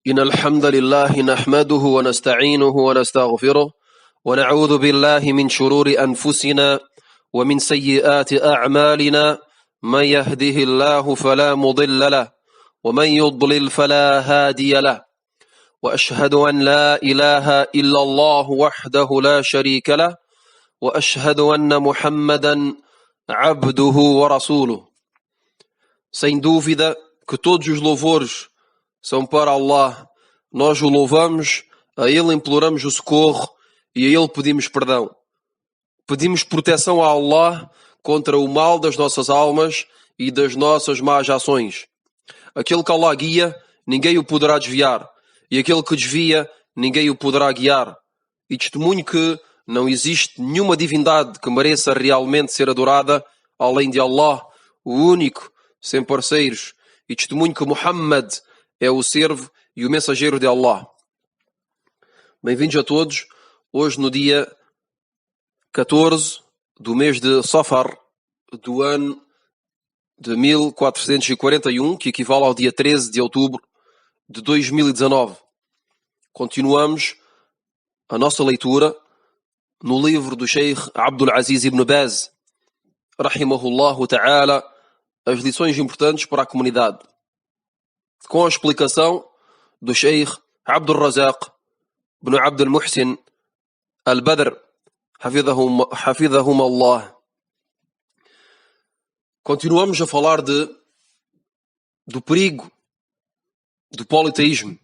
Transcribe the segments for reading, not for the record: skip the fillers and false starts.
إن الحمد لله نحمده ونستعينه ونستغفره ونعوذ بالله من شرور أنفسنا ومن سيئات أعمالنا من يهده الله فلا مضل له ومن يضلل فلا هادي له وأشهد أن لا إله إلا الله وحده لا شريك له وأشهد أن محمدا عبده ورسوله. Sem dúvida que todos os louvores são para Allah. Nós o louvamos, a Ele imploramos o socorro e a Ele pedimos perdão. Pedimos proteção a Allah contra o mal das nossas almas e das nossas más ações. Aquele que Allah guia, ninguém o poderá desviar. E aquele que desvia, ninguém o poderá guiar. E testemunho que não existe nenhuma divindade que mereça realmente ser adorada além de Allah, o único, sem parceiros. E testemunho que Muhammad é o servo e o mensageiro de Allah. Bem-vindos a todos. Hoje, no dia 14 do mês de Safar, do ano de 1441, que equivale ao dia 13 de outubro de 2019. Continuamos a nossa leitura no livro do Sheikh Abdul Aziz ibn Baz, rahimahullahu ta'ala, as lições importantes para a comunidade, com a explicação do Sheikh Abdul Razak ibn Abdul Muhsin al-Badr, hafidhahum Allah. Continuamos a falar do perigo do politeísmo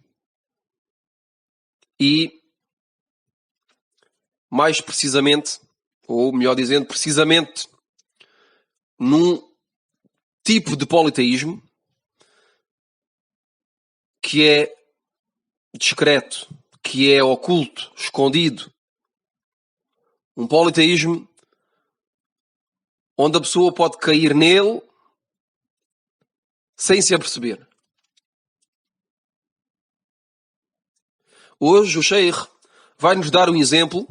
e, mais precisamente, ou melhor dizendo, precisamente num tipo de politeísmo que é discreto, que é oculto, escondido. Um politeísmo onde a pessoa pode cair nele sem se aperceber. Hoje o Sheikh vai-nos dar um exemplo,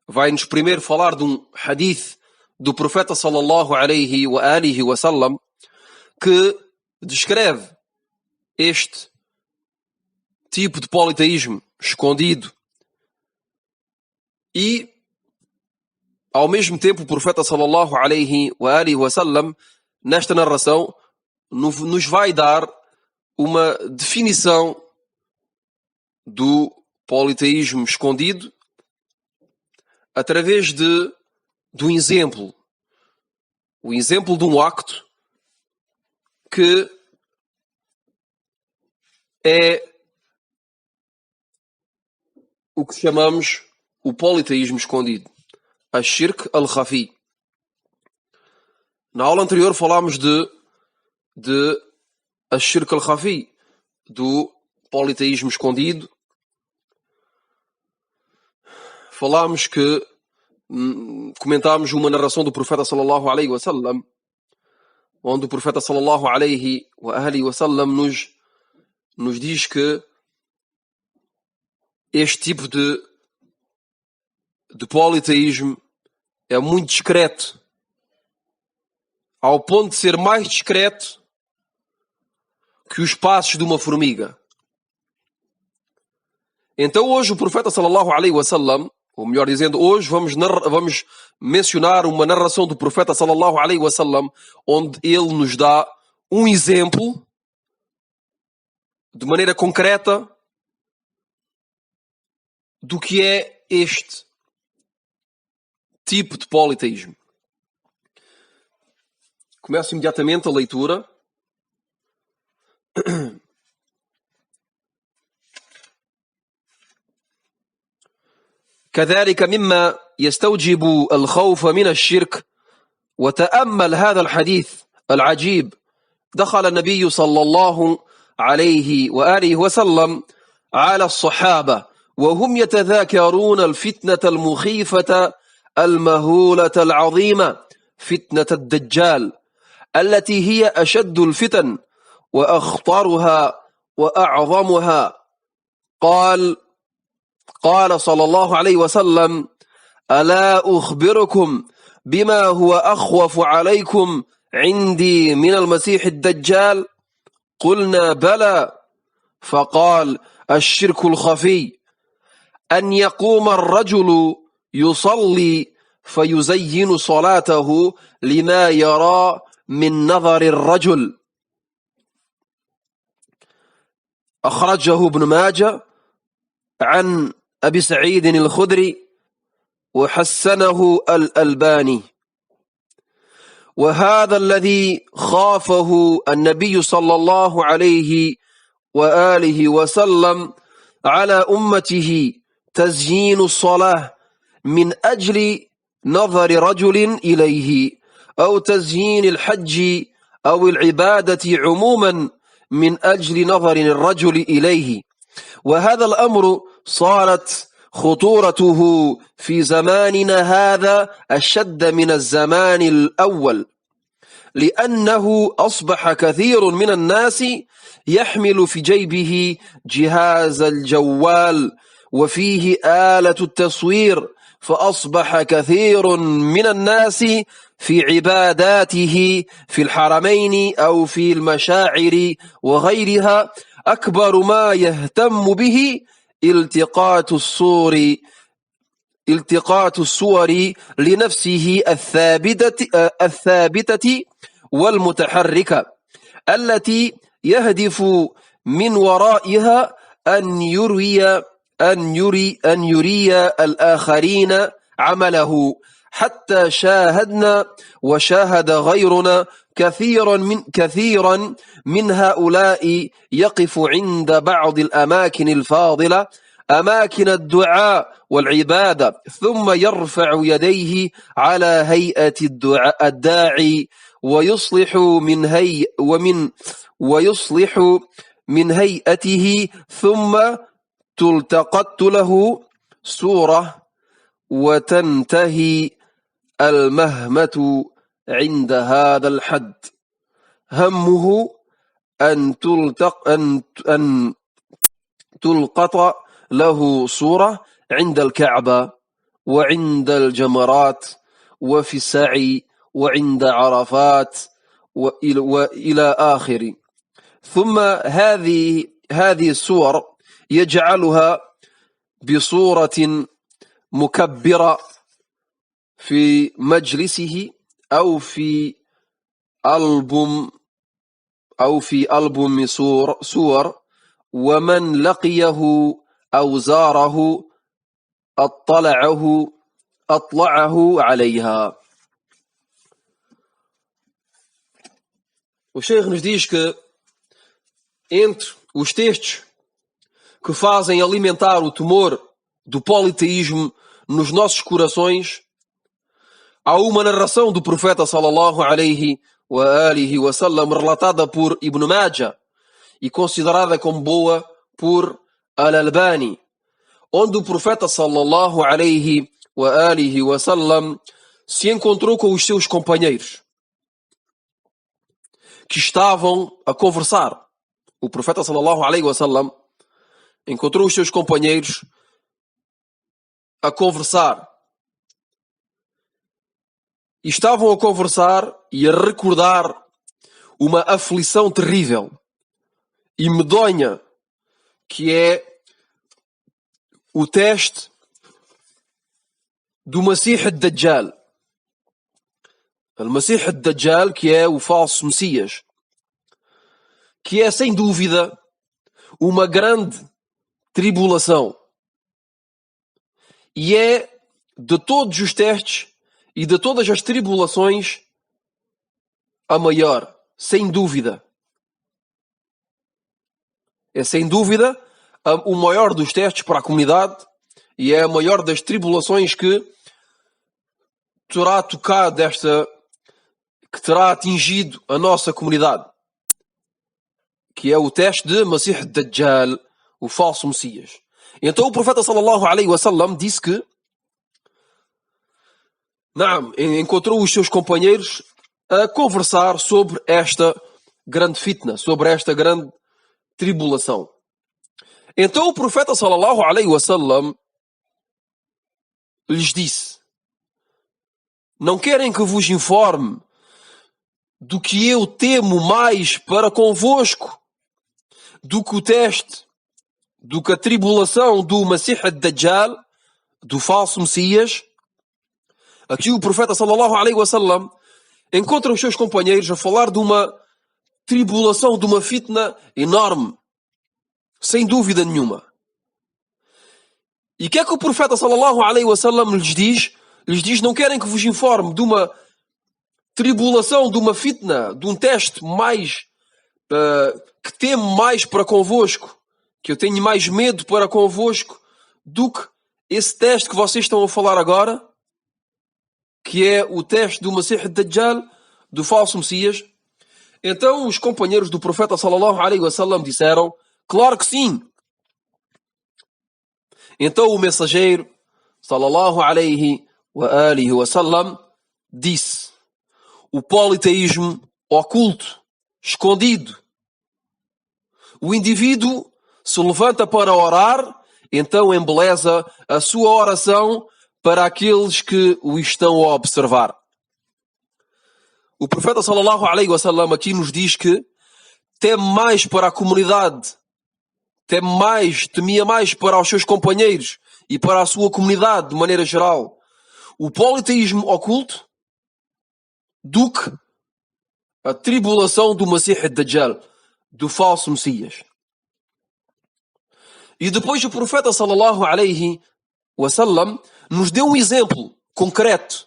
vai-nos primeiro falar de um hadith do profeta sallallahu alaihi wa alihi wa sallam que descreve este tipo de politeísmo escondido e, ao mesmo tempo, o profeta sallallahu alaihi wa alihi wa sallam, nesta narração, nos vai dar uma definição do politeísmo escondido através de um exemplo. O exemplo de um acto que é o que chamamos o politeísmo escondido, Ash-Shirk al-Khafi. Na aula anterior falámos de Ash-Shirk al-Khafi, do politeísmo escondido. Falámos que comentámos uma narração do profeta sallallahu alaihi wa sallam, onde o profeta sallallahu alaihi wa sallam nos diz que este tipo de politeísmo é muito discreto, ao ponto de ser mais discreto que os passos de uma formiga. Então hoje o profeta sallallahu alaihi wa sallam, ou melhor dizendo, hoje vamos mencionar uma narração do profeta sallallahu alaihi wa sallam, onde ele nos dá um exemplo de maneira concreta do que é este tipo de politeísmo. Começo imediatamente a leitura. كذلك مما يستوجب الخوف من الشرك وتأمل هذا الحديث العجيب. دخل النبي صلى الله عليه وآله وسلم على الصحابة وهم يتذاكرون الفتنة المخيفة المهولة العظيمة، فتنة الدجال، التي هي أشد الفتن وأخطرها وأعظمها. قال صلى الله عليه وسلم: ألا أخبركم بما هو أخوف عليكم عندي من المسيح الدجال؟ قلنا بلى. فقال: الشرك الخفي أن يقوم الرجل يصلي فيزين صلاته لما يرى من نظر الرجل. أخرجه ابن ماجه عن أبي سعيد الخدري وحسنه الألباني. وهذا الذي خافه النبي صلى الله عليه وآله وسلم على أمته تزيين الصلاة من أجل نظر رجل إليه، أو تزيين الحج أو العبادة عموما من أجل نظر الرجل إليه. وهذا الأمر صارت خطورته في زماننا هذا أشد من الزمان الأول، لأنه أصبح كثير من الناس يحمل في جيبه جهاز الجوال وفيه آلة التصوير، فأصبح كثير من الناس في عباداته في الحرمين أو في المشاعر وغيرها أكبر ما يهتم به التقاط الصور لنفسه الثابتة والمتحركة، التي يهدف من ورائها أن يري الآخرين عمله. حتى شاهدنا وشاهد غيرنا كثيرا من هؤلاء يقف عند بعض الأماكن الفاضلة، أماكن الدعاء والعبادة، ثم يرفع يديه على هيئة الداعي ويصلح من هيئته، ثم تلتقط له صورة وتنتهي المهمة عند هذا الحد. همه أن تلقط له صورة عند الكعبة وعند الجمرات وفي السعي وعند عرفات وإلى آخر. ثم هذه الصور يجعلها بصورة مكبرة في مجلسه أو في ألبوم صور، ومن لقيه أو زاره أطلعه عليها. O Sheikh nos diz que entre os textos que fazem alimentar o temor do politeísmo nos nossos corações, há uma narração do profeta sallallahu alaihi wa alihi wa sallam relatada por Ibn Majah e considerada como boa por Al-Albani, onde o profeta sallallahu alaihi wa alihi wa sallam se encontrou com os seus companheiros que estavam a conversar. O profeta sallallahu alaihi wa sallam encontrou os seus companheiros a conversar. E estavam a conversar e a recordar uma aflição terrível e medonha, que é o teste do Masih ad-Dajjal. Al-Masih ad-Dajjal, que é o falso Messias, que é sem dúvida uma grande tribulação. E é de todos os testes e de todas as tribulações a maior, sem dúvida. É sem dúvida o maior dos testes para a comunidade e é a maior das tribulações que terá tocado que terá atingido a nossa comunidade, que é o teste de Masih ad-Dajjal, o falso Messias. Então o profeta sallallahu alaihi wa sallam disse que encontrou os seus companheiros a conversar sobre esta grande fitna, sobre esta grande tribulação. Então o profeta sallallahu alaihi wa sallam lhes disse: não querem que vos informe do que eu temo mais para convosco do que o teste, do que a tribulação do Masih ad-Dajjal, do falso Messias, aqui o profeta sallallahu alaihi wasallam encontra os seus companheiros a falar de uma tribulação, de uma fitna enorme, sem dúvida nenhuma. E o que é que o profeta sallallahu alaihi wasallam lhes diz? Lhes diz: não querem que vos informe de uma tribulação, de uma fitna, de um teste mais que temo mais para convosco, que eu tenho mais medo para convosco do que esse teste que vocês estão a falar agora, que é o teste do Masih ad-Dajjal, do falso Messias? Então os companheiros do profeta sallallahu alaihi wasallam disseram: claro que sim. Então o mensageiro sallallahu alaihi wasallam disse: o politeísmo oculto, escondido. O indivíduo se levanta para orar, então embeleza a sua oração para aqueles que o estão a observar. O profeta sallallahu alaihi wasallam aqui nos diz que teme mais para a comunidade, temia mais para os seus companheiros e para a sua comunidade de maneira geral o politeísmo oculto do que a tribulação do Masih ad-Dajjal, do falso Messias. E depois o profeta sallallahu alaihi wasallam nos deu um exemplo concreto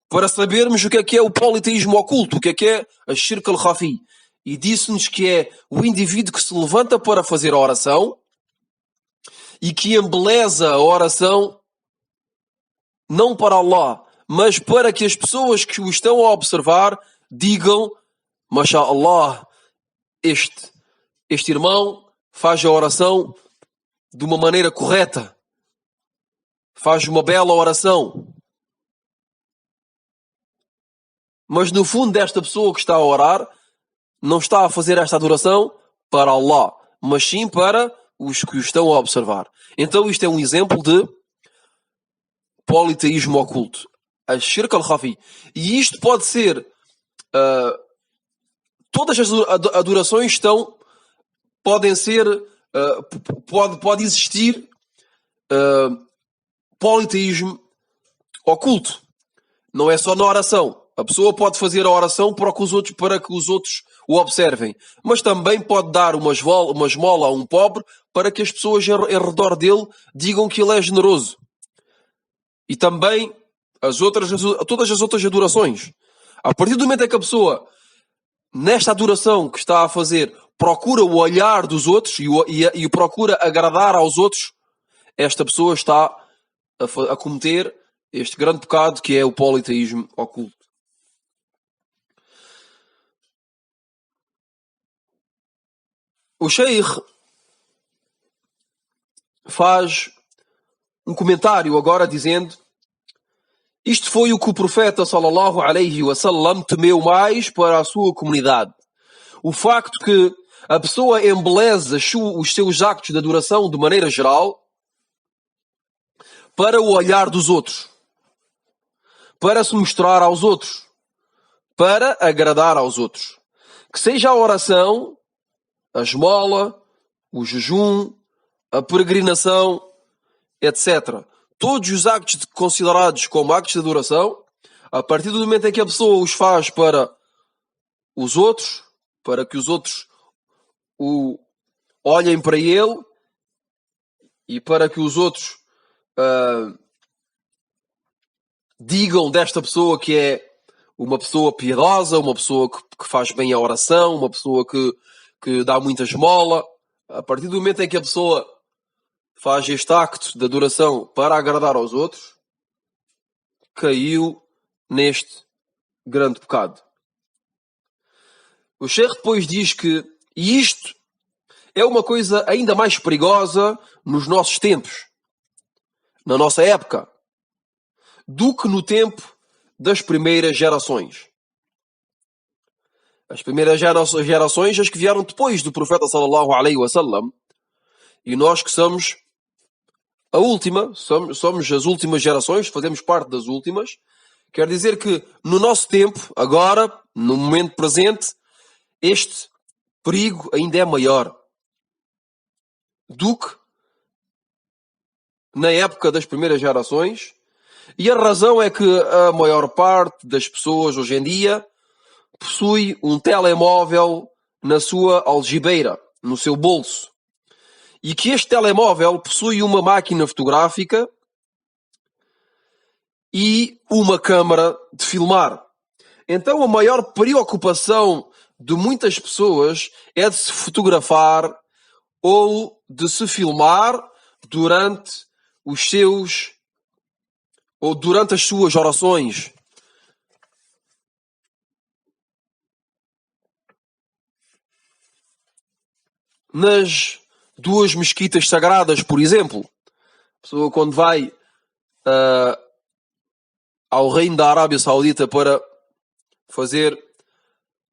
para sabermos o que é o politeísmo oculto, o que é a shirk al-khafi. E disse-nos que é o indivíduo que se levanta para fazer a oração e que embeleza a oração não para Allah, mas para que as pessoas que o estão a observar digam: MashaAllah, este irmão faz a oração de uma maneira correta, faz uma bela oração. Mas no fundo desta pessoa que está a orar não está a fazer esta adoração para Allah, mas sim para os que o estão a observar. Então isto é um exemplo de politeísmo oculto, a shirk al-khafi. E isto pode ser todas as adorações podem ser pode existir politeísmo oculto. Não é só na oração. A pessoa pode fazer a oração para que os outros o observem, mas também pode dar uma esmola a um pobre para que as pessoas ao redor dele digam que ele é generoso. E também todas as outras adorações. A partir do momento em que a pessoa, nesta adoração que está a fazer, procura o olhar dos outros e procura agradar aos outros, esta pessoa está a cometer este grande pecado que é o politeísmo oculto. O Sheikh faz um comentário agora dizendo: isto foi o que o profeta sallallahu alaihi wasallam temeu mais para a sua comunidade. O facto que a pessoa embeleza os seus actos de adoração de maneira geral para o olhar dos outros, para se mostrar aos outros, para agradar aos outros. Que seja a oração, a esmola, o jejum, a peregrinação, etc. Todos os actos considerados como actos de adoração, a partir do momento em que a pessoa os faz para os outros, para que os outros o olhem para ele e para que os outros digam desta pessoa que é uma pessoa piedosa, uma pessoa que faz bem a oração, uma pessoa que dá muita esmola. A partir do momento em que a pessoa faz este acto de adoração para agradar aos outros, caiu neste grande pecado. O Sheikh depois diz que isto é uma coisa ainda mais perigosa nos nossos tempos, na nossa época, do que no tempo das primeiras gerações. As primeiras gerações, as que vieram depois do profeta sallallahu alaihi wasallam, e nós que somos a última, somos as últimas gerações, fazemos parte das últimas. Quer dizer que no nosso tempo, agora, no momento presente, este perigo ainda é maior. do que na época das primeiras gerações. E a razão é que a maior parte das pessoas hoje em dia possui um telemóvel na sua algibeira, no seu bolso. E que este telemóvel possui uma máquina fotográfica e uma câmara de filmar. Então a maior preocupação de muitas pessoas é de se fotografar ou de se filmar durante as suas orações. Nas duas mesquitas sagradas, por exemplo, a pessoa quando vai ao reino da Arábia Saudita para fazer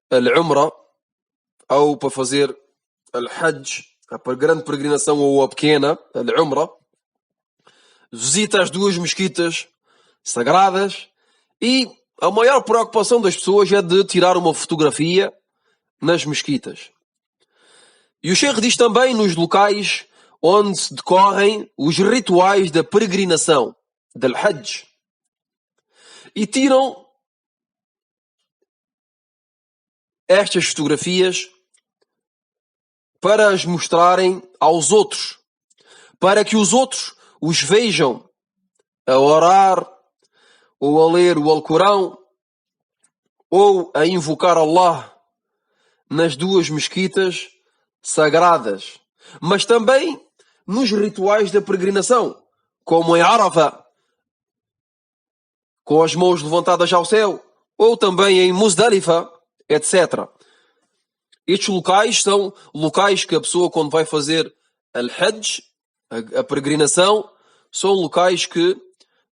al-Umrah ou para fazer al-Hajj, a grande peregrinação ou a pequena, al-Umrah, visita as duas mesquitas sagradas e a maior preocupação das pessoas é de tirar uma fotografia nas mesquitas. E o Sheikh diz também nos locais onde se decorrem os rituais da peregrinação, del Hajj, e tiram estas fotografias para as mostrarem aos outros, para que os outros os vejam a orar, ou a ler o Alcorão, ou a invocar Allah nas duas mesquitas sagradas, mas também nos rituais da peregrinação, como em Arafah, com as mãos levantadas ao céu, ou também em Muzdalifa, etc. Estes locais são locais que a pessoa, quando vai fazer al-Hajj, a peregrinação, são locais que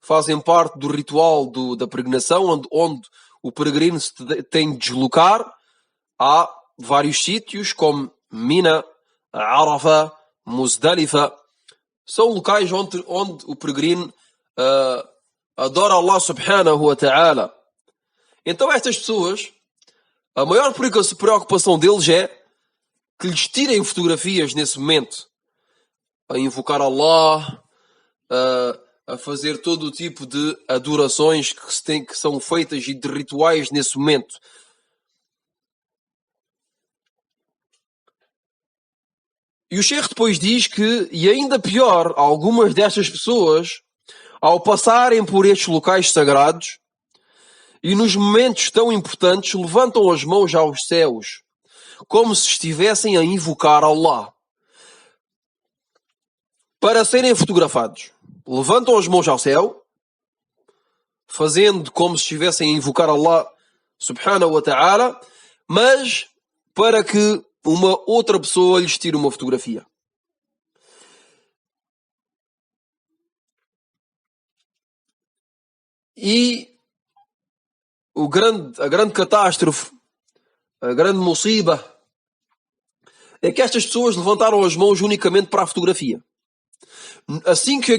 fazem parte do ritual da peregrinação, onde o peregrino se tem de deslocar. Há vários sítios, como Mina, Arafah, Muzdalifa. São locais onde o peregrino adora Allah subhanahu wa ta'ala. Então estas pessoas, a maior preocupação deles é que lhes tirem fotografias nesse momento, a invocar Allah, a fazer todo o tipo de adorações que são feitas e de rituais nesse momento. E o Sheikh depois diz que, e ainda pior, algumas destas pessoas, ao passarem por estes locais sagrados e nos momentos tão importantes, levantam as mãos aos céus, como se estivessem a invocar Allah, para serem fotografados. Levantam as mãos ao céu, fazendo como se estivessem a invocar Allah subhanahu wa ta'ala, mas para que uma outra pessoa lhes tire uma fotografia. E a grande catástrofe, a grande musiba, é que estas pessoas levantaram as mãos unicamente para a fotografia. Assim que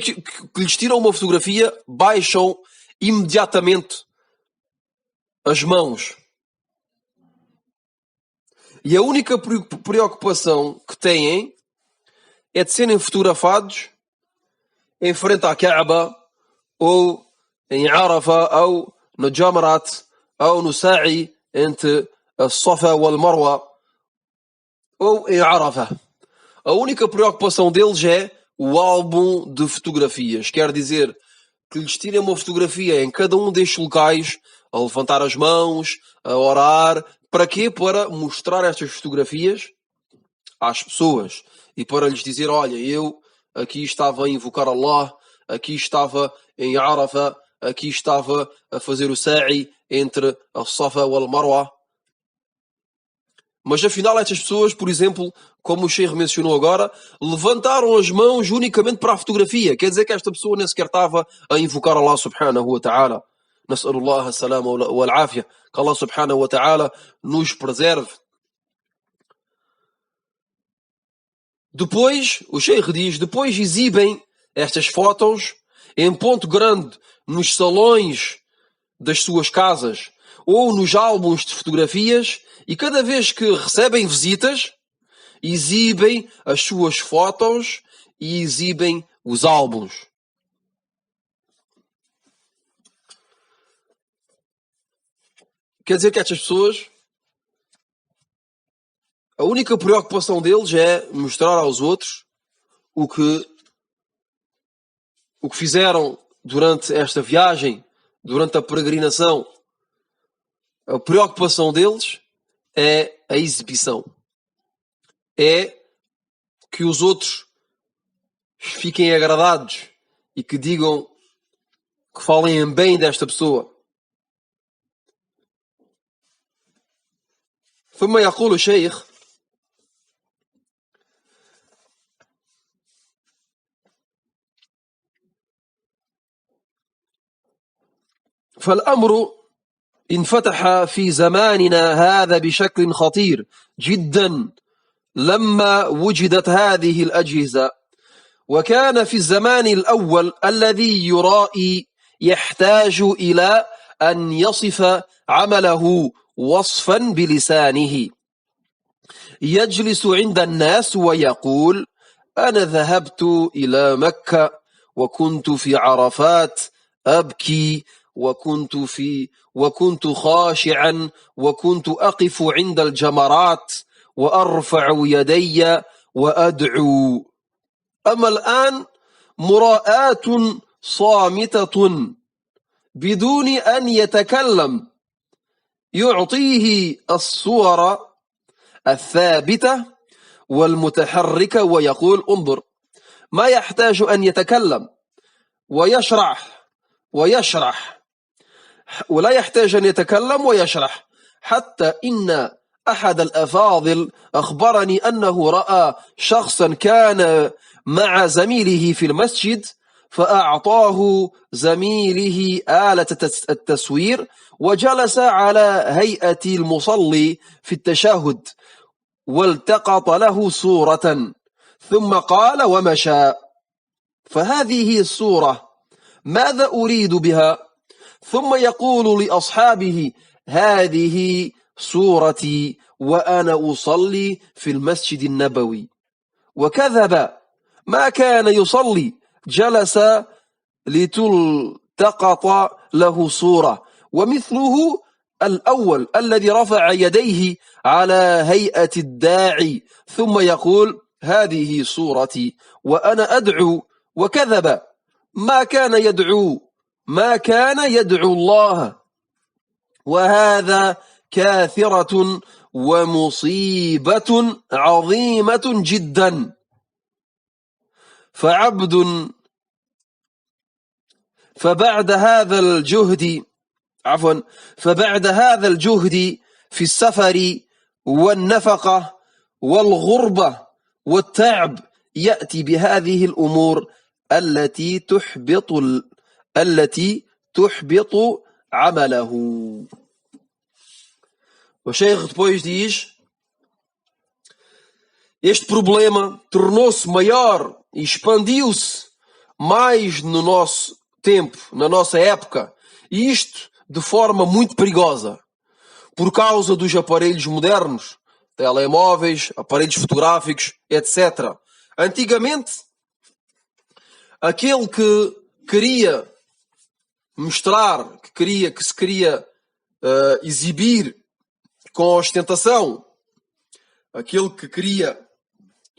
lhes tiram uma fotografia, baixam imediatamente as mãos. E a única preocupação que têm é de serem fotografados em frente à Kaaba, ou em Arafah, ou no Jamarat, ou no Sa'i, entre a Safa e a Marwa, ou em Arafah. A única preocupação deles é o álbum de fotografias. Quer dizer, que lhes tirem uma fotografia em cada um destes locais, a levantar as mãos, a orar. Para quê? Para mostrar estas fotografias às pessoas. E para lhes dizer, olha, eu aqui estava a invocar Allah, aqui estava em Arafah, aqui estava a fazer o Sa'i entre a Safa e a Marwa. Mas afinal estas pessoas, por exemplo, como o Sheikh mencionou agora, levantaram as mãos unicamente para a fotografia. Quer dizer que esta pessoa nem sequer estava a invocar Allah subhanahu wa ta'ala. Nas'alullah as-salama wal-afia. Que Allah subhanahu wa ta'ala nos preserve. Depois, o Sheikh diz, depois exibem estas fotos em ponto grande nos salões das suas casas ou nos álbuns de fotografias, e cada vez que recebem visitas, exibem as suas fotos e exibem os álbuns. Quer dizer que estas pessoas, a única preocupação deles é mostrar aos outros o que fizeram durante esta viagem, durante a peregrinação. A preocupação deles é a exibição. É que os outros fiquem agradados e que digam, que falem bem desta pessoa. ثم يقول الشيخ: فالأمر انفتح في زماننا هذا بشكل خطير جدا لما وجدت هذه الأجهزة. وكان في الزمان الأول الذي يرائي يحتاج إلى أن يصف عمله وصفا بلسانه، يجلس عند الناس ويقول: أنا ذهبت إلى مكة وكنت في عرفات أبكي وكنت خاشعا وكنت أقف عند الجمرات وأرفع يدي وأدعو. أما الآن مراءة صامتة بدون أن يتكلم، يعطيه الصور الثابتة والمتحركة ويقول: انظر. ما يحتاج أن يتكلم ويشرح ولا يحتاج أن يتكلم ويشرح. حتى إن أحد الأفاضل أخبرني أنه رأى شخصا كان مع زميله في المسجد، فأعطاه زميله آلة التصوير وجلس على هيئة المصلي في التشهد والتقط له صورة ثم قال ومشى. فهذه الصورة ماذا أريد بها؟ ثم يقول لأصحابه: هذه صورتي وأنا أصلي في المسجد النبوي. وكذب، ما كان يصلي، جلس لتلتقط له صورة. ومثله الأول الذي رفع يديه على هيئة الداعي ثم يقول: هذه صورتي وأنا أدعو. وكذب، ما كان يدعو الله. وهذا كاثرة ومصيبة عظيمة جدا. فبعد هذا الجهد في السفر والنفقة والغربة والتعب يأتي بهذه الأمور التي تحبط عمله. O Sheikh depois diz: este problema tornou-se maior e expandiu-se mais no nosso tempo, na nossa época, e isto de forma muito perigosa, por causa dos aparelhos modernos, telemóveis, aparelhos fotográficos, etc. Antigamente, aquele que queria mostrar, que se queria exibir com ostentação, aquele que queria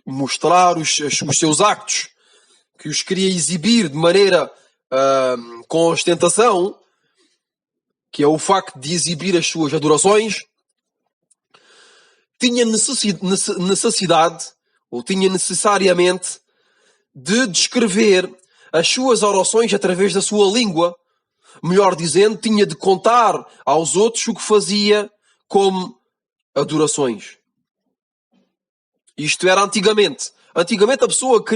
mostrar os seus actos, que os queria exibir de maneira com ostentação, que é o facto de exibir as suas adorações, tinha necessidade, ou tinha necessariamente, de descrever as suas orações através da sua língua. Melhor dizendo, tinha de contar aos outros o que fazia como adorações. Isto era antigamente. Antigamente a pessoa que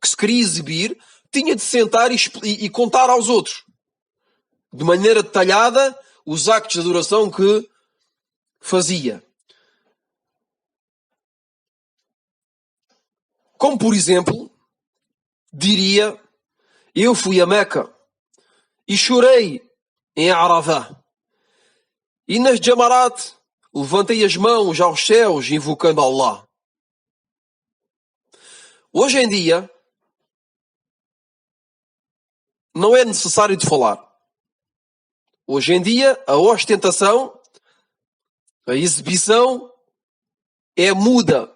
se queria exibir tinha de sentar e contar aos outros, de maneira detalhada, os actos de adoração que fazia. Como, por exemplo, diria: eu fui a Meca e chorei em Arafá, e nas Jamarat levantei as mãos aos céus invocando Allah. Hoje em dia, não é necessário de falar. Hoje em dia, a ostentação, a exibição é muda.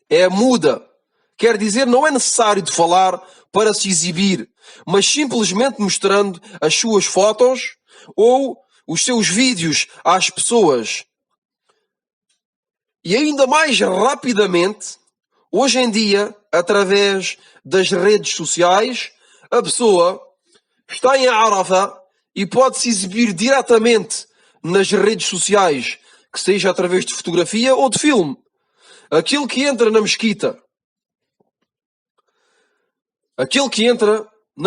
É muda. Quer dizer, não é necessário de falar para se exibir, mas simplesmente mostrando as suas fotos ou os seus vídeos às pessoas. E ainda mais rapidamente, hoje em dia, através das redes sociais, a pessoa está em Arafah e pode se exibir diretamente nas redes sociais, que seja através de fotografia ou de filme. Aquele que entra na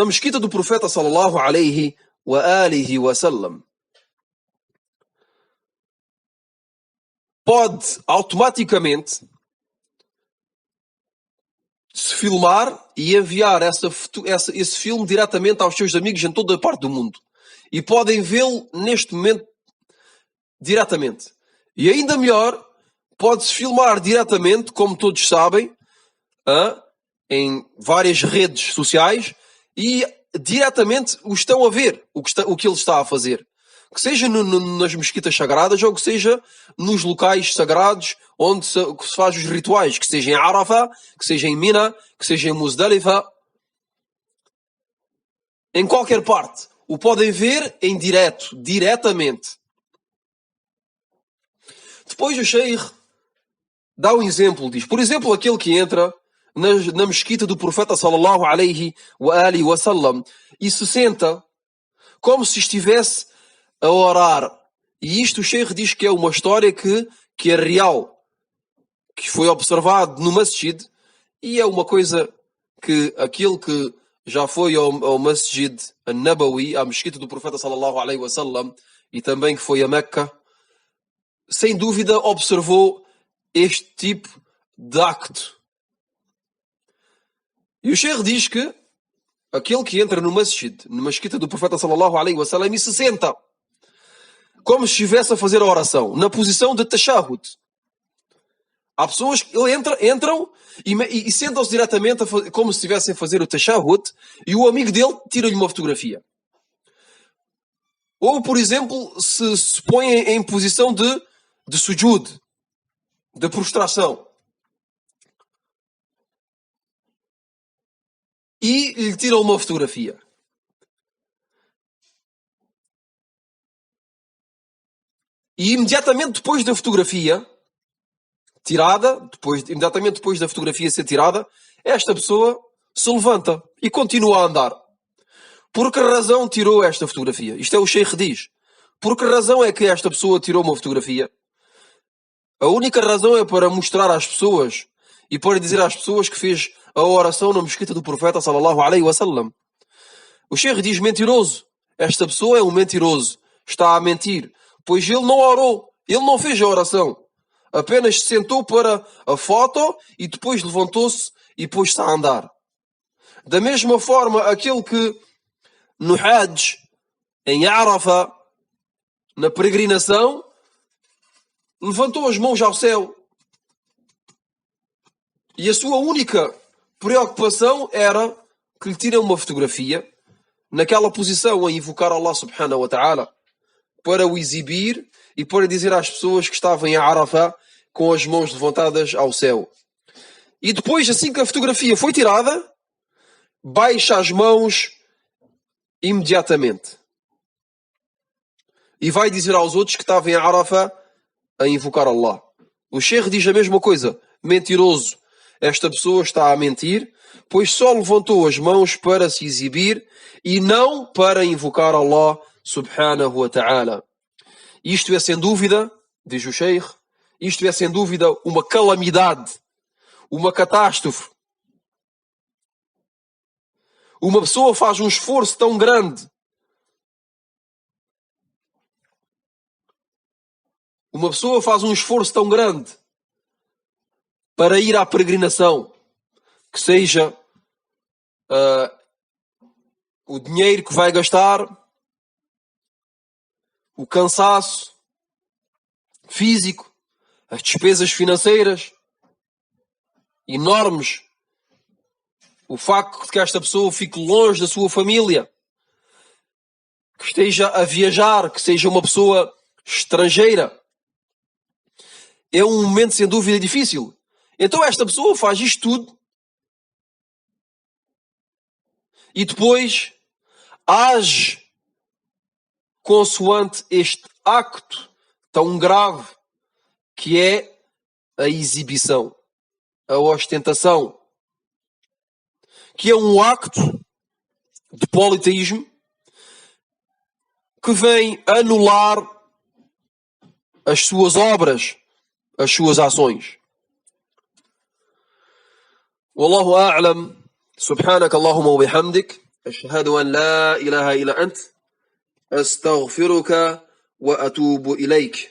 mesquita do profeta sallallahu alaihi wa alihi wa sallam pode automaticamente se filmar e enviar esse filme diretamente aos seus amigos em toda a parte do mundo. E podem vê-lo neste momento diretamente. E ainda melhor, pode-se filmar diretamente, como todos sabem, em várias redes sociais, e diretamente o estão a ver, o que ele está a fazer. Que seja nas mesquitas sagradas ou que seja nos locais sagrados onde se faz os rituais, que seja em Arafah, que seja em Mina, que seja em Muzdalifa, em qualquer parte. O podem ver em direto, diretamente. Depois o Sheikh dá um exemplo, diz, por exemplo, aquele que entra na mesquita do profeta sallallahu alaihi wa alihi wa sallam e se senta como se estivesse a orar. E isto o Sheikh diz que é uma história que é real, que foi observado no masjid, e é uma coisa que aquele que já foi ao masjid al-Nabawi, à mesquita do profeta sallallahu alaihi wa sallam, e também que foi a Meca, sem dúvida observou este tipo de acto. E o Sheikh diz que aquele que entra no masjid, na mesquita do profeta sallallahu alaihi wa sallam, e se senta como se estivesse a fazer a oração, na posição de tashahhud. Há pessoas que entram e sentam-se diretamente como se estivessem a fazer o tashahhud, e o amigo dele tira-lhe uma fotografia. Ou, por exemplo, se põe em posição de sujud, de prostração. E lhe tira uma fotografia. E imediatamente depois da fotografia tirada, imediatamente depois da fotografia ser tirada, esta pessoa se levanta e continua a andar. Por que razão tirou esta fotografia? Isto é o Sheikh diz. Por que razão é que esta pessoa tirou uma fotografia? A única razão é para mostrar às pessoas e para dizer às pessoas que fez a oração na mesquita do profeta sallallahu alaihi wa sallam. O Sheikh diz mentiroso. Esta pessoa é um mentiroso. Está a mentir. Pois ele não orou. Ele não fez a oração. Apenas se sentou para a foto e depois levantou-se e pôs-se a andar. Da mesma forma, aquele que no Hajj, em Arafah, na peregrinação, levantou as mãos ao céu. E a sua única preocupação era que lhe tirem uma fotografia naquela posição a invocar Allah subhanahu wa ta'ala para o exibir e para dizer às pessoas que estavam em Arafah com as mãos levantadas ao céu. E depois, assim que a fotografia foi tirada, baixa as mãos imediatamente. E vai dizer aos outros que estavam em Arafah a invocar Allah. O Sheikh diz a mesma coisa. Mentiroso. Esta pessoa está a mentir, pois só levantou as mãos para se exibir e não para invocar Allah subhanahu wa ta'ala. Isto é sem dúvida, diz o Sheikh, isto é sem dúvida uma calamidade, uma catástrofe. Uma pessoa faz um esforço tão grande. Uma pessoa faz um esforço tão grande para ir à peregrinação, que seja o dinheiro que vai gastar, o cansaço físico, as despesas financeiras enormes o facto de que esta pessoa fique longe da sua família, que esteja a viajar, que seja uma pessoa estrangeira, é um momento sem dúvida difícil. Então esta pessoa faz isto tudo e depois age consoante este acto tão grave que é a exibição, a ostentação, que é um acto de politeísmo que vem anular as suas obras, as suas ações. Wallahu a'lam. Subhanak Allahumma wa bihamdik. Ashhadu an la ilaha illa ant. Astaghfiruka wa atubu ilayk.